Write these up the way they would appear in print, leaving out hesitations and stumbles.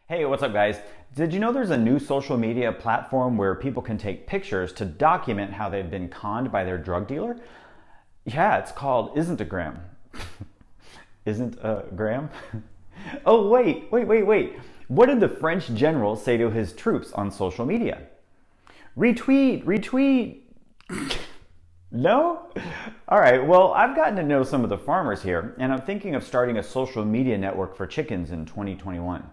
Hey, what's up, guys? Did you know there's a new social media platform where people can take pictures to document how they've been conned by their drug dealer? Yeah, it's called Isn't-A-Gram. Isn't a gram? Oh, wait. What did the French general say to his troops on social media? Retweet. No? All right, well, I've gotten to know some of the farmers here, and I'm thinking of starting a social media network for chickens in 2021.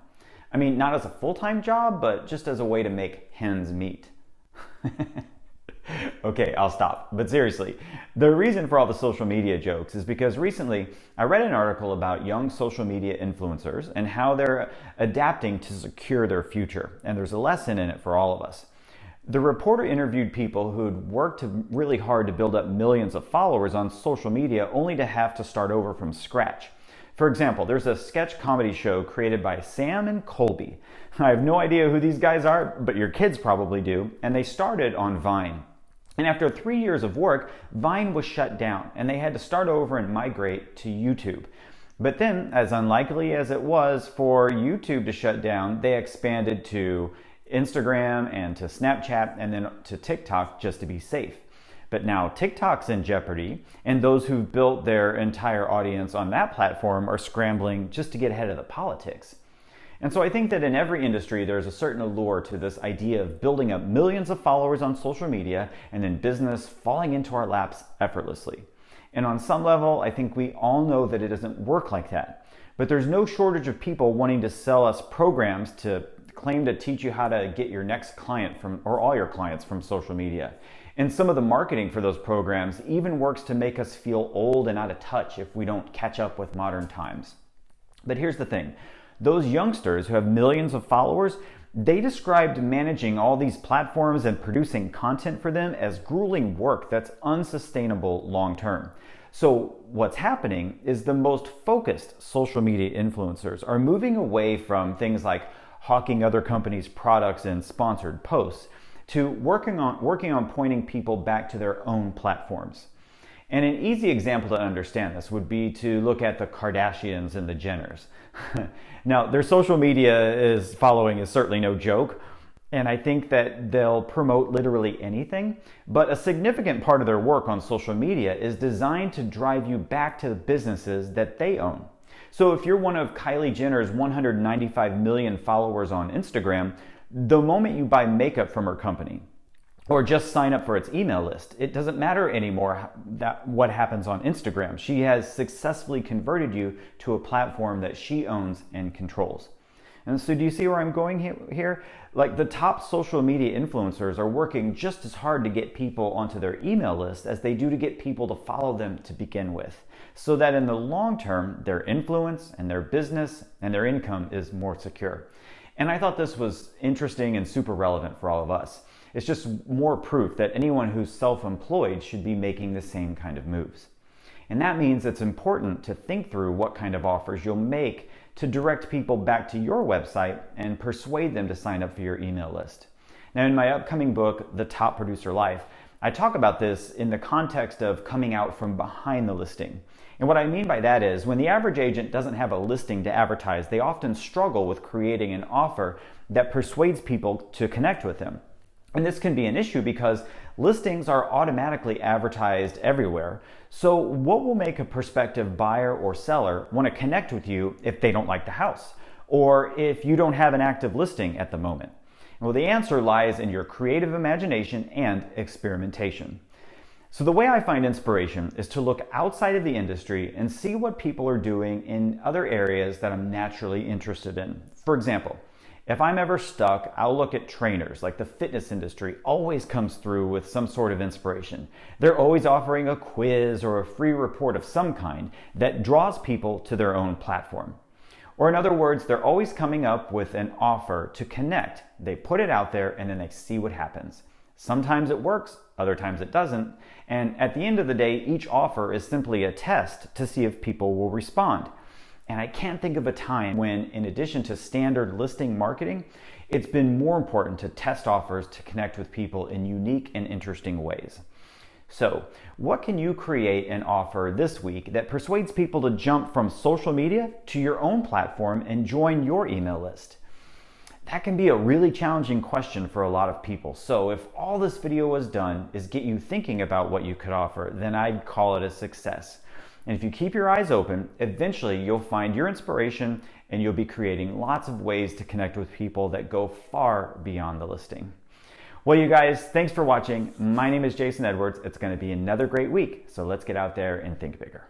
I mean, not as a full-time job, but just as a way to make hens meat. Okay, I'll stop. But seriously, the reason for all the social media jokes is because recently I read an article about young social media influencers and how they're adapting to secure their future. And there's a lesson in it for all of us. The reporter interviewed people who'd worked really hard to build up millions of followers on social media only to have to start over from scratch. For example, there's a sketch comedy show created by Sam and Colby. I have no idea who these guys are, but your kids probably do, and they started on Vine. And after 3 years of work, Vine was shut down, and they had to start over and migrate to YouTube. But then, as unlikely as it was for YouTube to shut down, they expanded to Instagram and to Snapchat and then to TikTok just to be safe. But now TikTok's in jeopardy, and those who've built their entire audience on that platform are scrambling just to get ahead of the politics. And so I think that in every industry there's a certain allure to this idea of building up millions of followers on social media and then business falling into our laps effortlessly. And on some level, I think we all know that it doesn't work like that. But there's no shortage of people wanting to sell us programs to claim to teach you how to get your next client from, or all your clients from social media. And some of the marketing for those programs even works to make us feel old and out of touch if we don't catch up with modern times. But here's the thing. Those youngsters who have millions of followers, they described managing all these platforms and producing content for them as grueling work that's unsustainable long term. So what's happening is the most focused social media influencers are moving away from things like hawking other companies' products and sponsored posts to working on pointing people back to their own platforms. And an easy example to understand this would be to look at the Kardashians and the Jenners. Now, their social media following is certainly no joke, and I think that they'll promote literally anything, but a significant part of their work on social media is designed to drive you back to the businesses that they own. So if you're one of Kylie Jenner's 195 million followers on Instagram, the moment you buy makeup from her company or just sign up for its email list, it doesn't matter anymore what happens on Instagram. She has successfully converted you to a platform that she owns and controls. And so do you see where I'm going here? Like, the top social media influencers are working just as hard to get people onto their email list as they do to get people to follow them to begin with, so that in the long term, their influence and their business and their income is more secure. And I thought this was interesting and super relevant for all of us. It's just more proof that anyone who's self-employed should be making the same kind of moves. And that means it's important to think through what kind of offers you'll make to direct people back to your website and persuade them to sign up for your email list. Now, in my upcoming book, The Top Producer Life, I talk about this in the context of coming out from behind the listing. And what I mean by that is, when the average agent doesn't have a listing to advertise, they often struggle with creating an offer that persuades people to connect with them. And this can be an issue because listings are automatically advertised everywhere. So what will make a prospective buyer or seller want to connect with you if they don't like the house, or if you don't have an active listing at the moment? Well, the answer lies in your creative imagination and experimentation. So the way I find inspiration is to look outside of the industry and see what people are doing in other areas that I'm naturally interested in. For example, if I'm ever stuck, I'll look at trainers. Like, the fitness industry always comes through with some sort of inspiration. They're always offering a quiz or a free report of some kind that draws people to their own platform. Or in other words, they're always coming up with an offer to connect. They put it out there and then they see what happens. Sometimes it works, other times it doesn't. And at the end of the day, each offer is simply a test to see if people will respond. And I can't think of a time when, in addition to standard listing marketing, it's been more important to test offers to connect with people in unique and interesting ways. So, what can you create and offer this week that persuades people to jump from social media to your own platform and join your email list? That can be a really challenging question for a lot of people. So if all this video was done is get you thinking about what you could offer, then I'd call it a success. And if you keep your eyes open, eventually you'll find your inspiration and you'll be creating lots of ways to connect with people that go far beyond the listing. Well, you guys, thanks for watching. My name is Jason Edwards. It's going to be another great week, so let's get out there and think bigger.